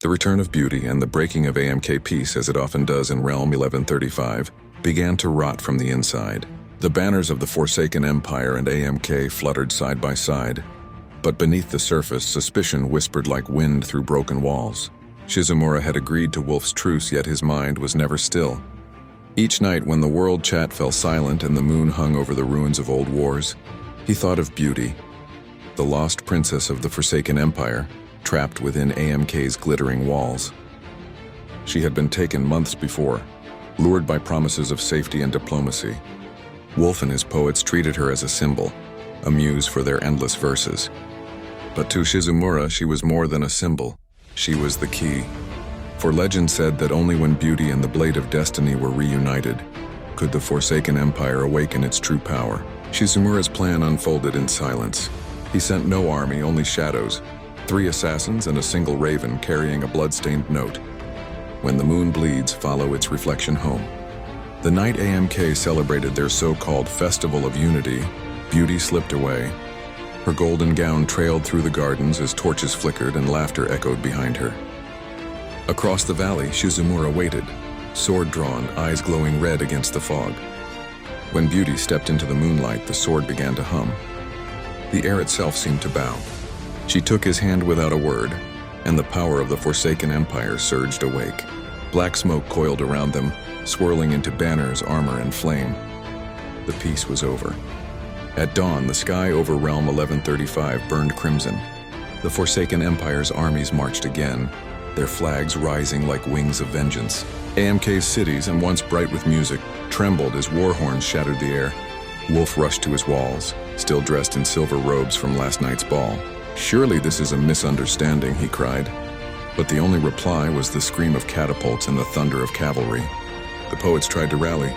The return of beauty and the breaking of AMK peace, as it often does in Realm 1135, began to rot from the inside. The banners of the Forsaken Empire and AMK fluttered side by side, but beneath the surface, suspicion whispered like wind through broken walls. Shizumura had agreed to Wolf's truce, yet his mind was never still. Each night when the world chat fell silent and the moon hung over the ruins of old wars, he thought of Beauty, the lost princess of the Forsaken Empire, trapped within AMK's glittering walls. She had been taken months before, lured by promises of safety and diplomacy. Wolf and his poets treated her as a symbol, a muse for their endless verses. But to Shizumura, she was more than a symbol. She was the key. For legend said that only when Beauty and the Blade of Destiny were reunited could the Forsaken Empire awaken its true power. Shizumura's plan unfolded in silence. He sent no army, only shadows, 3 assassins and a single raven carrying a blood-stained note. When the moon bleeds, follow its reflection home. The night AMK celebrated their so-called Festival of Unity, Beauty slipped away. Her golden gown trailed through the gardens as torches flickered and laughter echoed behind her. Across the valley, Shizumura waited, sword drawn, eyes glowing red against the fog. When Beauty stepped into the moonlight, the sword began to hum. The air itself seemed to bow. She took his hand without a word, and the power of the Forsaken Empire surged awake. Black smoke coiled around them, swirling into banners, armor, and flame. The peace was over. At dawn, the sky over Realm 1135 burned crimson. The Forsaken Empire's armies marched again, their flags rising like wings of vengeance. AMK's cities, and once bright with music, trembled as war horns shattered the air. Wolf rushed to his walls, still dressed in silver robes from last night's ball. "Surely this is a misunderstanding," he cried. But the only reply was the scream of catapults and the thunder of cavalry. The poets tried to rally.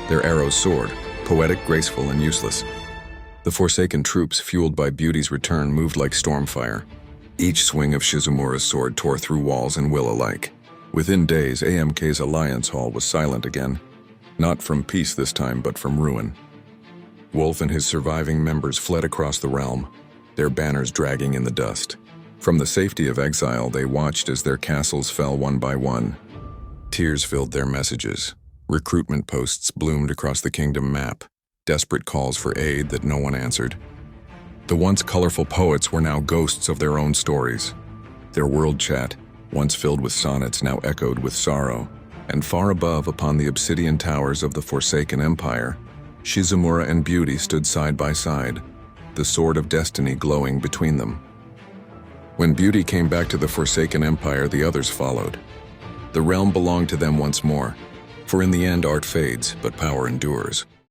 Their arrows soared, poetic, graceful, and useless. The Forsaken troops, fueled by Beauty's return, moved like stormfire. Each swing of Shizumura's sword tore through walls and will alike. Within days, AMK's Alliance Hall was silent again. Not from peace this time, but from ruin. Wolf and his surviving members fled across the realm, their banners dragging in the dust. From the safety of exile, they watched as their castles fell one by one. Tears filled their messages. Recruitment posts bloomed across the kingdom map, desperate calls for aid that no one answered. The once colorful poets were now ghosts of their own stories. Their world chat, once filled with sonnets, now echoed with sorrow. And far above, upon the obsidian towers of the Forsaken Empire, Shizumura and Beauty stood side by side, the sword of destiny glowing between them. When Beauty came back to the Forsaken Empire, the others followed. The realm belonged to them once more, for in the end art fades, but power endures.